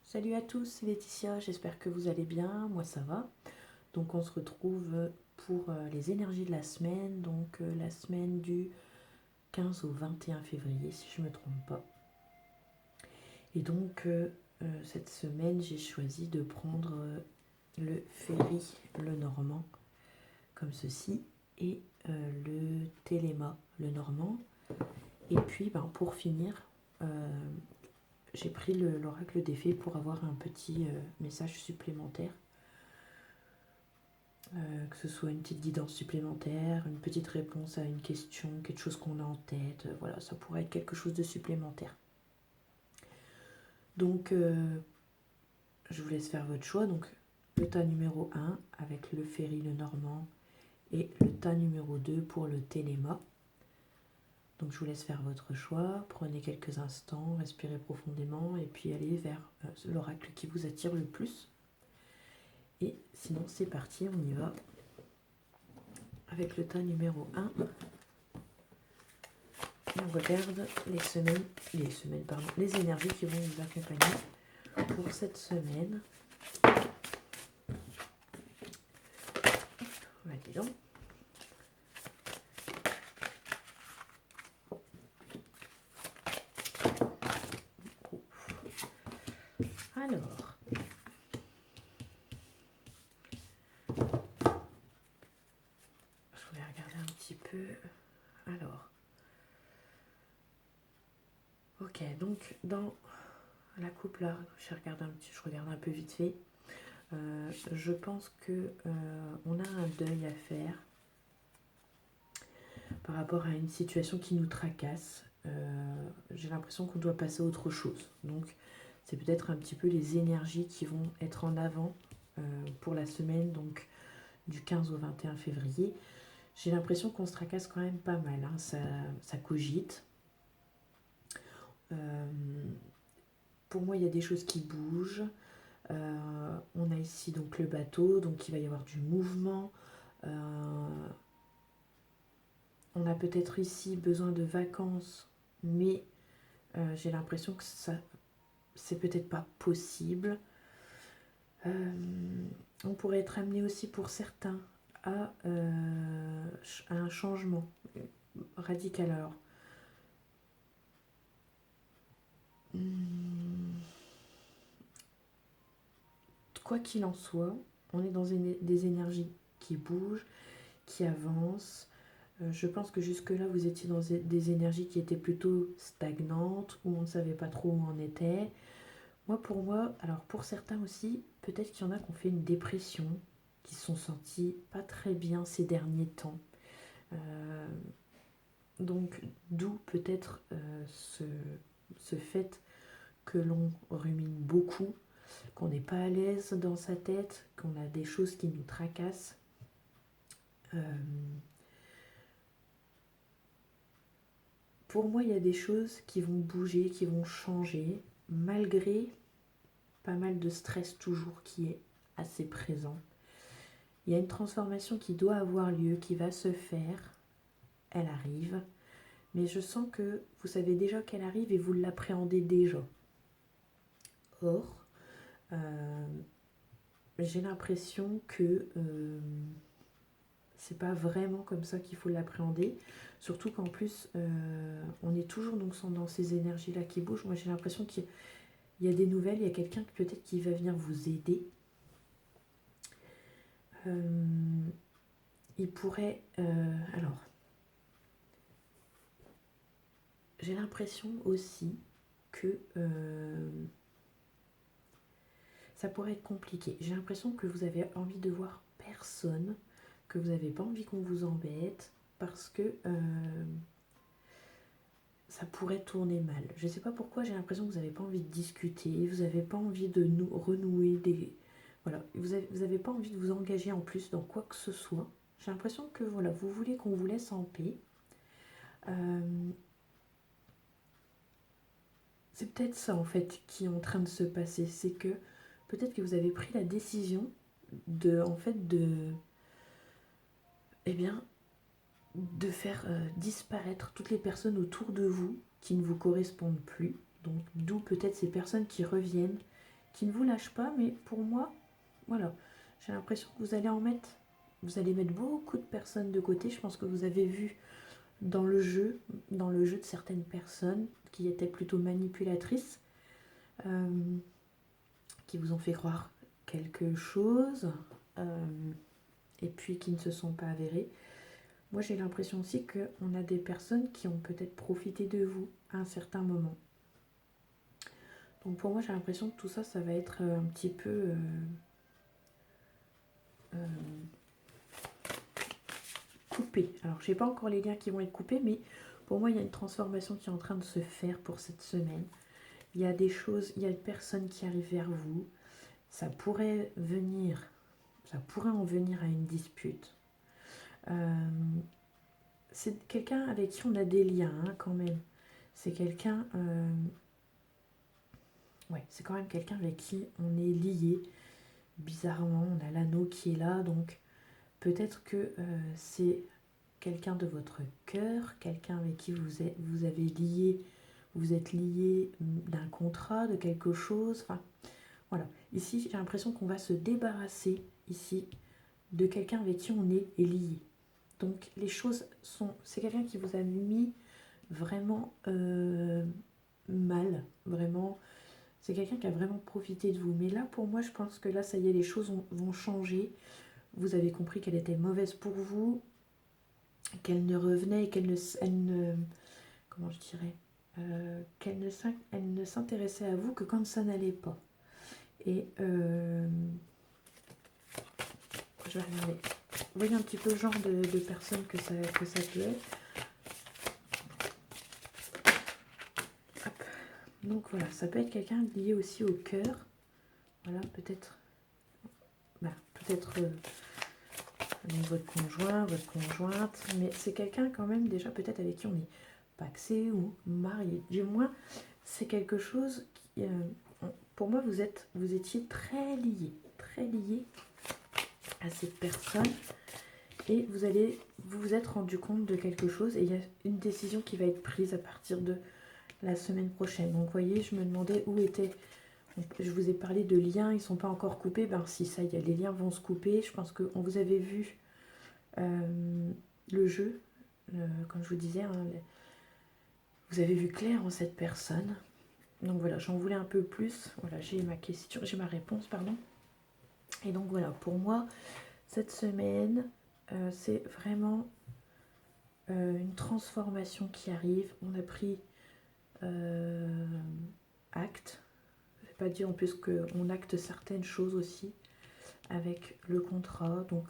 Salut à tous, c'est Laetitia, j'espère que vous allez bien, moi ça va. Donc on se retrouve pour les énergies de la semaine, donc la semaine du 15 au 21 février si je ne me trompe pas. Et donc cette semaine j'ai choisi de prendre le ferry, le normand, comme ceci, et le téléma, le normand. Et puis pour finir, j'ai pris l'oracle des fées pour avoir un petit message supplémentaire. Que ce soit une petite guidance supplémentaire, une petite réponse à une question, quelque chose qu'on a en tête, voilà, ça pourrait être quelque chose de supplémentaire. Donc, je vous laisse faire votre choix. Donc, le tas numéro 1 avec le ferry, le normand, et le tas numéro 2 pour le téléma. Donc, je vous laisse faire votre choix. Prenez quelques instants, respirez profondément, et puis allez vers l'oracle qui vous attire le plus. Et sinon, c'est parti, on y va. Avec le tas numéro 1, on regarde les énergies qui vont vous accompagner pour cette semaine. Dis donc. Alors, je voulais regarder un petit peu. Alors, ok, donc dans la coupe là, je regarde un peu vite fait. Je pense que on a un deuil à faire par rapport à une situation qui nous tracasse. J'ai l'impression qu'on doit passer à autre chose. Donc, c'est peut-être un petit peu les énergies qui vont être en avant pour la semaine donc du 15 au 21 février. J'ai l'impression qu'on se tracasse quand même pas mal, hein. Ça cogite. Pour moi, il y a des choses qui bougent. On a ici donc le bateau, donc il va y avoir du mouvement. On a peut-être ici besoin de vacances, mais j'ai l'impression que ça, c'est peut-être pas possible. On pourrait être amené aussi pour certains à un changement radical. Alors, quoi qu'il en soit, on est dans des énergies qui bougent, qui avancent. Je pense que jusque-là, vous étiez dans des énergies qui étaient plutôt stagnantes, où on ne savait pas trop où on était. Pour moi, alors pour certains aussi, peut-être qu'il y en a qui ont fait une dépression, qui se sont sentis pas très bien ces derniers temps. Donc, d'où peut-être ce fait que l'on rumine beaucoup, qu'on n'est pas à l'aise dans sa tête, qu'on a des choses qui nous tracassent. Pour moi, il y a des choses qui vont bouger, qui vont changer, malgré pas mal de stress toujours qui est assez présent. Il y a une transformation qui doit avoir lieu, qui va se faire. Elle arrive. Mais je sens que vous savez déjà qu'elle arrive et vous l'appréhendez déjà. Or, j'ai l'impression que c'est pas vraiment comme ça qu'il faut l'appréhender. Surtout qu'en plus, on est toujours donc dans ces énergies-là qui bougent. Moi, j'ai l'impression qu'il y a des nouvelles, il y a quelqu'un peut-être qui va venir vous aider. Il pourrait... alors, j'ai l'impression aussi que ça pourrait être compliqué. J'ai l'impression que vous avez envie de voir personne, que vous n'avez pas envie qu'on vous embête, parce que ça pourrait tourner mal. Je ne sais pas pourquoi, j'ai l'impression que vous n'avez pas envie de discuter, vous n'avez pas envie de renouer des... Voilà, vous n'avez pas envie de vous engager en plus dans quoi que ce soit. J'ai l'impression que voilà, vous voulez qu'on vous laisse en paix. C'est peut-être ça en fait qui est en train de se passer. C'est que peut-être que vous avez pris la décision de faire disparaître toutes les personnes autour de vous qui ne vous correspondent plus. Donc d'où peut-être ces personnes qui reviennent, qui ne vous lâche pas, mais pour moi, voilà, j'ai l'impression que vous allez mettre beaucoup de personnes de côté. Je pense que vous avez vu dans le jeu de certaines personnes qui étaient plutôt manipulatrices, qui vous ont fait croire quelque chose, et puis qui ne se sont pas avérées. Moi, j'ai l'impression aussi qu'on a des personnes qui ont peut-être profité de vous à un certain moment. Donc pour moi, j'ai l'impression que tout ça, ça va être un petit peu coupé. Alors, je n'ai pas encore les liens qui vont être coupés, mais pour moi, il y a une transformation qui est en train de se faire pour cette semaine. Il y a des choses, il y a une personne qui arrive vers vous. Ça pourrait en venir à une dispute. C'est quelqu'un avec qui on a des liens, hein, quand même. C'est quelqu'un... ouais, c'est quand même quelqu'un avec qui on est lié. Bizarrement, on a l'anneau qui est là, donc peut-être que c'est quelqu'un de votre cœur, quelqu'un avec qui vous êtes lié d'un contrat, de quelque chose. Enfin, voilà. Ici, j'ai l'impression qu'on va se débarrasser ici de quelqu'un avec qui on est lié. Donc les choses sont... C'est quelqu'un qui vous a mis vraiment mal, vraiment... C'est quelqu'un qui a vraiment profité de vous. Mais là, pour moi, je pense que là, ça y est, les choses vont changer. Vous avez compris qu'elle était mauvaise pour vous, qu'elle ne revenait, qu'elle ne comment je dirais, elle ne s'intéressait à vous que quand ça n'allait pas. Et je vais regarder. Vous voyez un petit peu le genre de personne que ça peut être. Hop. Donc voilà, ça peut être quelqu'un lié aussi au cœur. Voilà, peut-être votre conjoint, votre conjointe, mais c'est quelqu'un quand même déjà peut-être avec qui on est paxé ou marié. Du moins, c'est quelque chose qui, pour moi, vous étiez très lié à cette personne et vous vous êtes rendu compte de quelque chose et il y a une décision qui va être prise à partir de la semaine prochaine. Donc, vous voyez, je me demandais où était... Je vous ai parlé de liens, ils ne sont pas encore coupés. Ben si, ça y est, les liens vont se couper. Je pense qu'on vous avait vu le jeu, comme je vous disais, hein, vous avez vu clair en cette personne. Donc voilà, j'en voulais un peu plus. Voilà, j'ai ma réponse, pardon. Et donc voilà, pour moi, cette semaine, c'est vraiment une transformation qui arrive. On a pris acte. Je ne vais pas dire en plus qu'on acte certaines choses aussi avec le contrat. Donc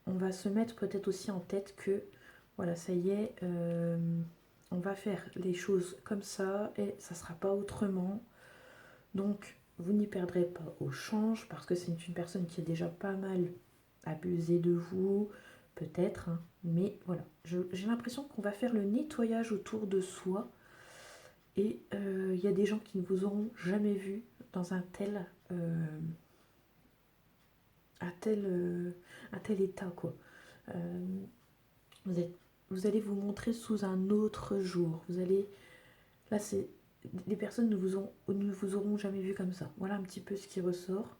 on va se mettre peut-être aussi en tête que voilà, ça y est, on va faire les choses comme ça et ça ne sera pas autrement. Donc vous n'y perdrez pas au change parce que c'est une personne qui a déjà pas mal abusé de vous, peut-être, hein, mais voilà, j'ai l'impression qu'on va faire le nettoyage autour de soi et il y a des gens qui ne vous auront jamais vu dans un tel état, quoi. Vous allez vous montrer sous un autre jour. Là, les personnes ne vous auront jamais vu comme ça. Voilà un petit peu ce qui ressort.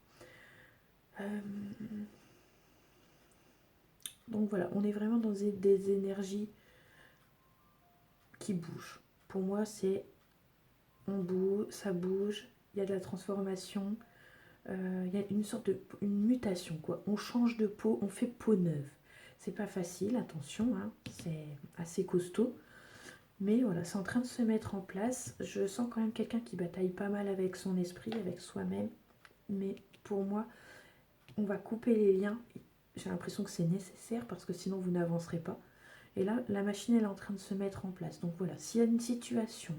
Donc voilà, on est vraiment dans des énergies qui bougent. Pour moi, on bouge, ça bouge, il y a de la transformation, il y a une mutation, quoi. On change de peau, on fait peau neuve. C'est pas facile, attention, hein, c'est assez costaud. Mais voilà, c'est en train de se mettre en place. Je sens quand même quelqu'un qui bataille pas mal avec son esprit, avec soi-même. Mais pour moi, on va couper les liens. J'ai l'impression que c'est nécessaire parce que sinon vous n'avancerez pas. Et là, la machine elle est en train de se mettre en place. Donc voilà, s'il y a une situation,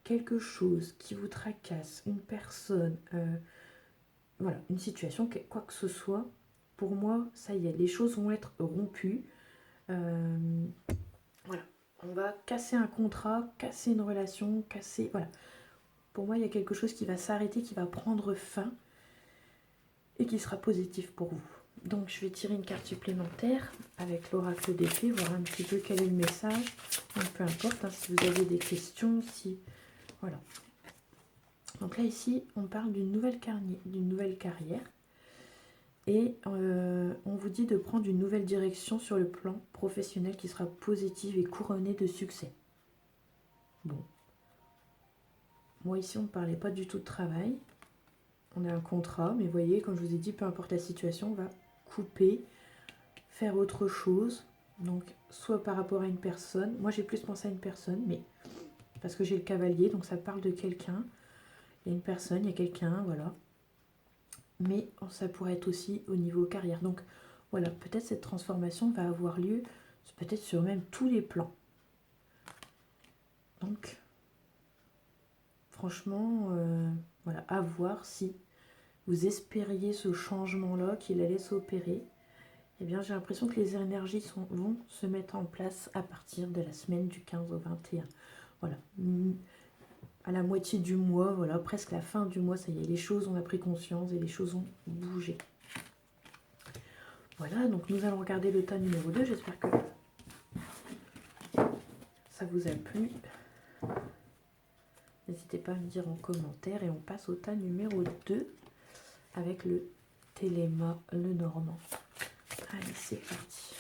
quelque chose qui vous tracasse, une personne, voilà, une situation, quoi que ce soit, pour moi, ça y est, les choses vont être rompues. Voilà, on va casser un contrat, casser une relation, voilà. Pour moi, il y a quelque chose qui va s'arrêter, qui va prendre fin et qui sera positif pour vous. Donc, je vais tirer une carte supplémentaire avec l'oracle des fées, voir un petit peu quel est le message. Donc, peu importe, hein, si vous avez des questions, voilà. Donc là, ici, on parle d'une nouvelle carrière. Et on vous dit de prendre une nouvelle direction sur le plan professionnel qui sera positive et couronnée de succès. Bon. Moi, ici, on ne parlait pas du tout de travail. On a un contrat, mais vous voyez, comme je vous ai dit, peu importe la situation, on va couper, faire autre chose. Donc, soit par rapport à une personne. Moi, j'ai plus pensé à une personne, mais parce que j'ai le cavalier, donc ça parle de quelqu'un. Il y a une personne, il y a quelqu'un, voilà. Mais ça pourrait être aussi au niveau carrière. Donc, voilà, peut-être cette transformation va avoir lieu, peut-être sur même tous les plans. Donc, franchement, voilà, à voir si vous espériez ce changement-là, qu'il allait s'opérer. Eh bien, j'ai l'impression que les énergies vont se mettre en place à partir de la semaine du 15 au 21. Voilà. À la moitié du mois, voilà, presque la fin du mois, ça y est, les choses ont pris conscience et les choses ont bougé. Voilà, donc nous allons regarder le tas numéro 2. J'espère que ça vous a plu. N'hésitez pas à me dire en commentaire et on passe au tas numéro 2 avec le Téléma, le Normand. Allez, c'est parti.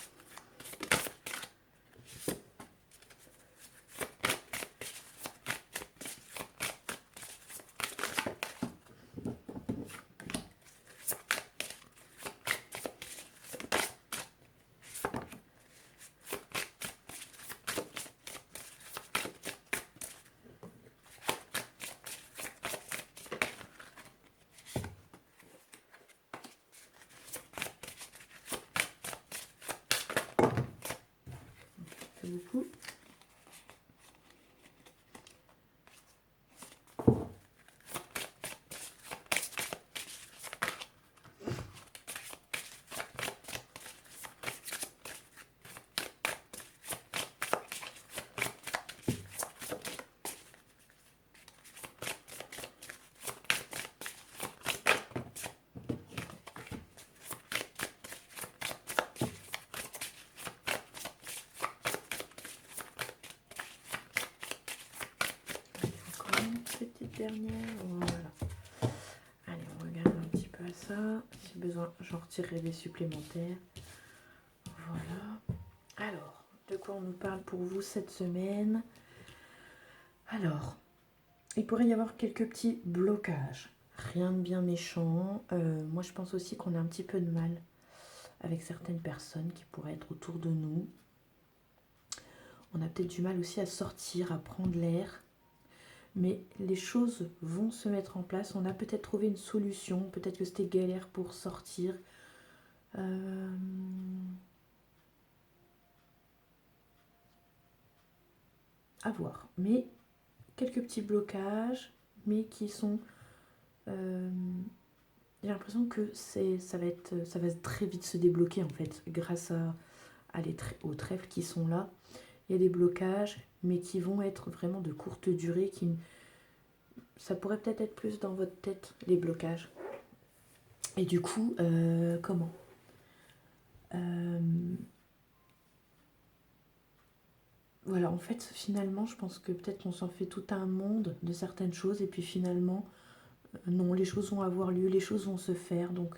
Beaucoup. Encore une petite dernière. Voilà. Allez, on regarde un petit peu à ça. Si besoin, j'en retirerai des supplémentaires. Voilà. Alors, de quoi on nous parle pour vous cette semaine? Alors, il pourrait y avoir quelques petits blocages. Rien de bien méchant. Moi, je pense aussi qu'on a un petit peu de mal avec certaines personnes qui pourraient être autour de nous. On a peut-être du mal aussi à sortir, à prendre l'air. Mais les choses vont se mettre en place. On a peut-être trouvé une solution. Peut-être que c'était galère pour sortir. À voir. Mais quelques petits blocages, mais qui sont... j'ai l'impression que ça va très vite se débloquer en fait, grâce aux trèfles qui sont là. Il y a des blocages, mais qui vont être vraiment de courte durée. Ça pourrait peut-être être plus dans votre tête, les blocages. Et du coup, comment Voilà, en fait, finalement, je pense que peut-être qu'on s'en fait tout un monde de certaines choses, et puis finalement, non, les choses vont avoir lieu, les choses vont se faire. Donc,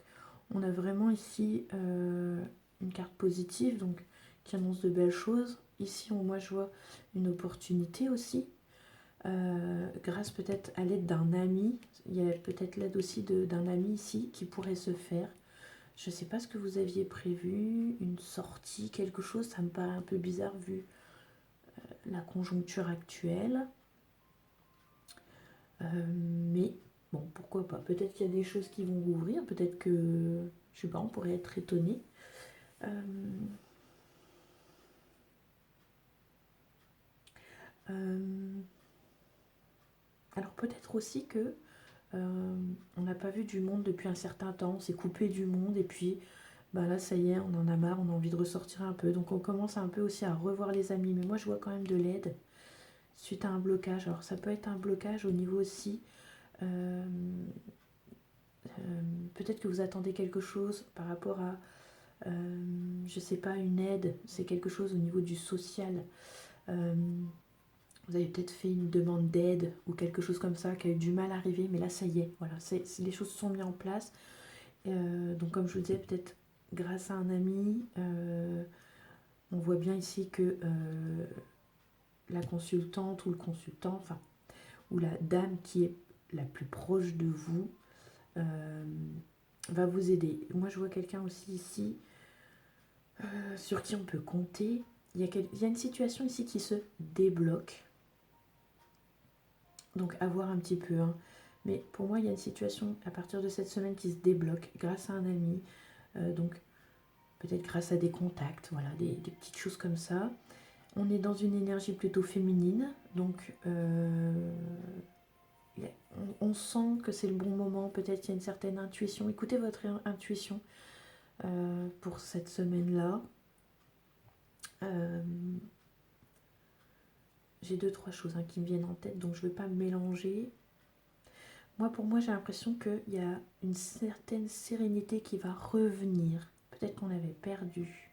on a vraiment ici une carte positive, donc qui annonce de belles choses. Ici, moi, je vois une opportunité aussi, grâce peut-être à l'aide d'un ami. Il y a peut-être l'aide aussi d'un ami ici qui pourrait se faire. Je ne sais pas ce que vous aviez prévu, une sortie, quelque chose. Ça me paraît un peu bizarre vu la conjoncture actuelle. Mais bon, pourquoi pas. Peut-être qu'il y a des choses qui vont rouvrir. Peut-être que, je sais pas, on pourrait être étonné. Alors peut-être aussi que on n'a pas vu du monde depuis un certain temps. On s'est coupé du monde et puis bah là ça y est, on en a marre, on a envie de ressortir un peu. Donc on commence un peu aussi à revoir les amis. Mais moi je vois quand même de l'aide suite à un blocage. Alors ça peut être un blocage au niveau aussi... peut-être que vous attendez quelque chose par rapport à, je sais pas, une aide. C'est quelque chose au niveau du social. Vous Vous avez peut-être fait une demande d'aide ou quelque chose comme ça qui a eu du mal à arriver, mais là ça y est, voilà, les choses sont mises en place. Donc comme je vous disais, peut-être grâce à un ami, on voit bien ici que la consultante ou le consultant, enfin, ou la dame qui est la plus proche de vous, va vous aider. Moi je vois quelqu'un aussi ici sur qui on peut compter. Il y a une situation ici qui se débloque. Donc à voir un petit peu. Hein. Mais pour moi, il y a une situation à partir de cette semaine qui se débloque grâce à un ami. Donc peut-être grâce à des contacts, voilà, des petites choses comme ça. On est dans une énergie plutôt féminine. Donc on sent que c'est le bon moment. Peut-être qu'il y a une certaine intuition. Écoutez votre intuition pour cette semaine-là. J'ai 2-3 choses qui me viennent en tête, donc je ne vais pas me mélanger. Pour moi, j'ai l'impression qu'il y a une certaine sérénité qui va revenir. Peut-être qu'on avait perdu.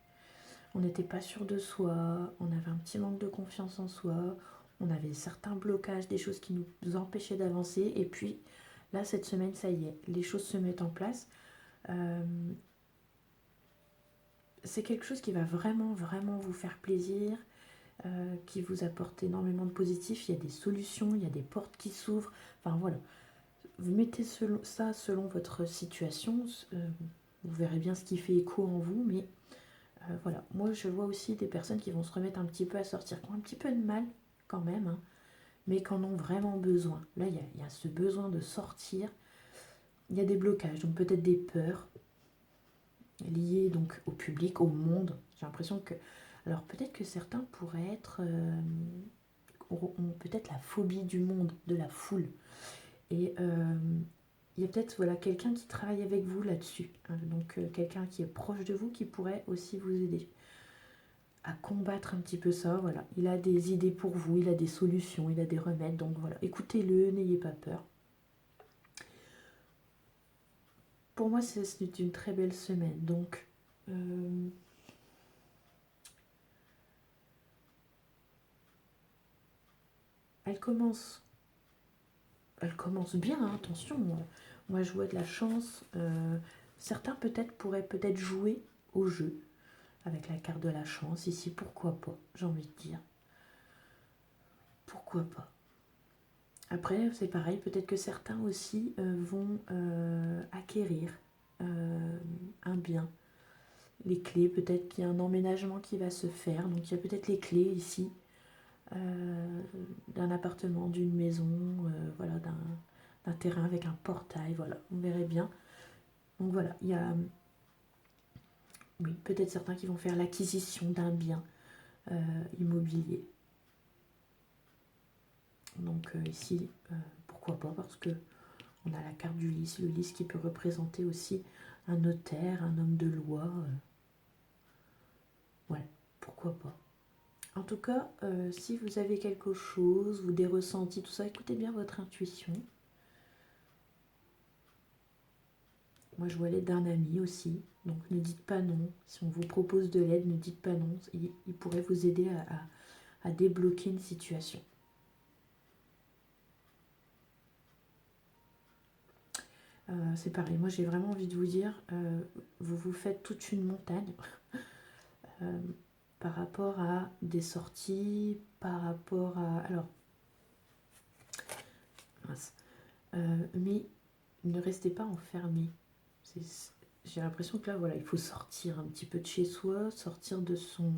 On n'était pas sûr de soi. On avait un petit manque de confiance en soi. On avait certains blocages, des choses qui nous empêchaient d'avancer. Et puis, là, cette semaine, ça y est, les choses se mettent en place. C'est quelque chose qui va vraiment, vraiment vous faire plaisir. Qui vous apporte énormément de positif. Il y a des solutions, il y a des portes qui s'ouvrent. Enfin, voilà. Vous mettez ça selon votre situation. Vous verrez bien ce qui fait écho en vous. Mais voilà. Moi, je vois aussi des personnes qui vont se remettre un petit peu à sortir, qui ont un petit peu de mal quand même, hein, mais qui en ont vraiment besoin. Là, il y a ce besoin de sortir. Il y a des blocages, donc peut-être des peurs liées donc au public, au monde. J'ai l'impression que... Alors peut-être que certains pourraient être... ont peut-être la phobie du monde, de la foule. Et il y a peut-être quelqu'un qui travaille avec vous là-dessus. Hein, donc quelqu'un qui est proche de vous qui pourrait aussi vous aider à combattre un petit peu ça. Voilà. Il a des idées pour vous, il a des solutions, il a des remèdes. Donc voilà, écoutez-le, n'ayez pas peur. Pour moi, c'est une très belle semaine. Donc... elle commence bien, hein, attention. Moi, je vois de la chance. Certains pourraient peut-être jouer au jeu avec la carte de la chance. Ici, pourquoi pas, j'ai envie de dire. Pourquoi pas. Après, c'est pareil, peut-être que certains aussi vont acquérir un bien. Les clés, peut-être qu'il y a un emménagement qui va se faire. Donc, il y a peut-être les clés ici d'un appartement, d'une maison, voilà, d'un terrain avec un portail, voilà, on verrait bien. Donc voilà, il y a oui, peut-être certains qui vont faire l'acquisition d'un bien immobilier. Donc ici, pourquoi pas, parce que on a la carte du lys, le lys qui peut représenter aussi un notaire, un homme de loi. Ouais, pourquoi pas. En tout cas, si vous avez quelque chose, ou des ressentis, tout ça, écoutez bien votre intuition. Moi, je vois l'aide d'un ami aussi. Donc, ne dites pas non. Si on vous propose de l'aide, ne dites pas non. Il pourrait vous aider à débloquer une situation. C'est pareil. Moi, j'ai vraiment envie de vous dire, vous vous faites toute une montagne par rapport à des sorties, par rapport à... Alors, mais ne restez pas enfermés. J'ai l'impression que là, voilà, il faut sortir un petit peu de chez soi, sortir de son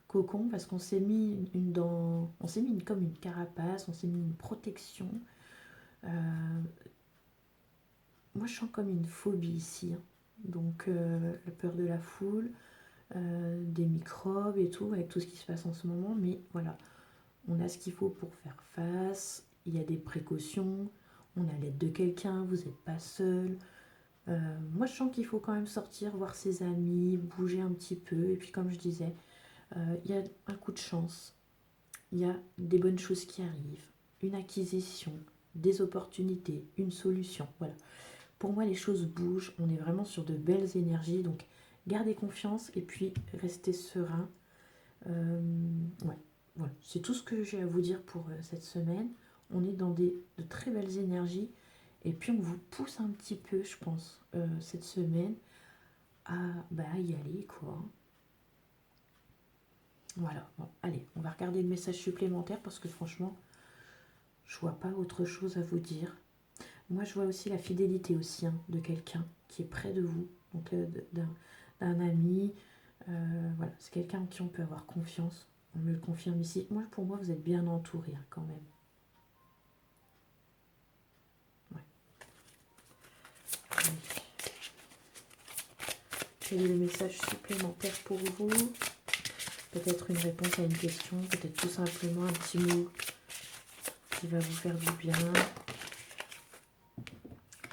cocon, parce qu'on s'est mis on s'est mis comme une carapace, on s'est mis une protection. Moi, je sens comme une phobie ici. Hein. Donc, la peur de la foule, des microbes et tout, avec tout ce qui se passe en ce moment. Mais voilà, on a ce qu'il faut pour faire face. Il y a des précautions. On a l'aide de quelqu'un. Vous n'êtes pas seul. Moi, je sens qu'il faut quand même sortir, voir ses amis, bouger un petit peu. Et puis, comme je disais, il y a un coup de chance. Il y a des bonnes choses qui arrivent. Une acquisition, des opportunités, une solution. Voilà. Pour moi, les choses bougent. On est vraiment sur de belles énergies. Donc, gardez confiance et puis restez serein. Ouais. voilà, c'est tout ce que j'ai à vous dire pour cette semaine. On est dans de très belles énergies. Et puis on vous pousse un petit peu, je pense, cette semaine à y aller, quoi. Voilà, bon, allez, on va regarder le message supplémentaire parce que franchement, je vois pas autre chose à vous dire. Moi, je vois aussi la fidélité aussi, hein, de quelqu'un qui est près de vous, donc d'un ami. Voilà, c'est quelqu'un en qui on peut avoir confiance. On me le confirme ici. Moi, pour moi, vous êtes bien entouré, hein, quand même. Ouais. Allez. Quel est le message supplémentaire pour vous? Peut-être une réponse à une question, peut-être tout simplement un petit mot qui va vous faire du bien.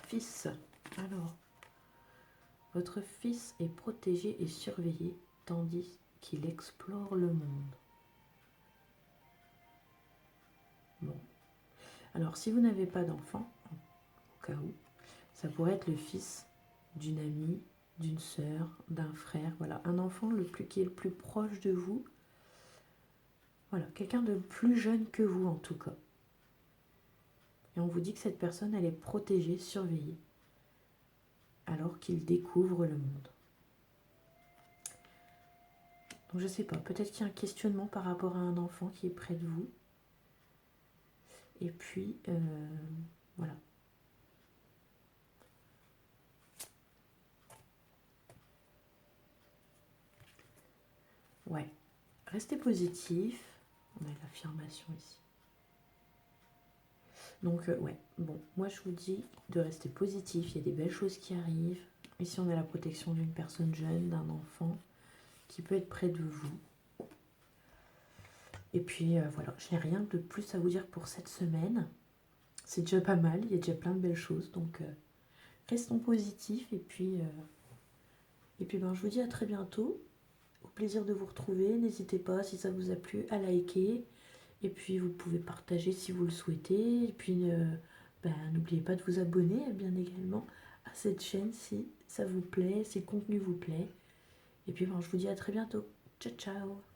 Fils, alors, votre fils est protégé et surveillé tandis qu'il explore le monde. Bon. Alors, si vous n'avez pas d'enfant, au cas où, ça pourrait être le fils d'une amie, d'une sœur, d'un frère. Voilà, un enfant qui est le plus proche de vous. Voilà, quelqu'un de plus jeune que vous en tout cas. Et on vous dit que cette personne, elle est protégée, surveillée, alors qu'il découvre le monde. Donc je sais pas, peut-être qu'il y a un questionnement par rapport à un enfant qui est près de vous. Et puis, voilà. Ouais, restez positif. On a l'affirmation ici. Donc, ouais, bon, moi je vous dis de rester positif, il y a des belles choses qui arrivent. Ici, on a la protection d'une personne jeune, d'un enfant qui peut être près de vous. Et puis, voilà, je n'ai rien de plus à vous dire pour cette semaine. C'est déjà pas mal, il y a déjà plein de belles choses. Donc, restons positifs. Et puis, je vous dis à très bientôt. Au plaisir de vous retrouver. N'hésitez pas, si ça vous a plu, à liker. Et puis, vous pouvez partager si vous le souhaitez. Et puis, n'oubliez pas de vous abonner, bien également, à cette chaîne si ça vous plaît, si le contenu vous plaît. Et puis, je vous dis à très bientôt. Ciao, ciao!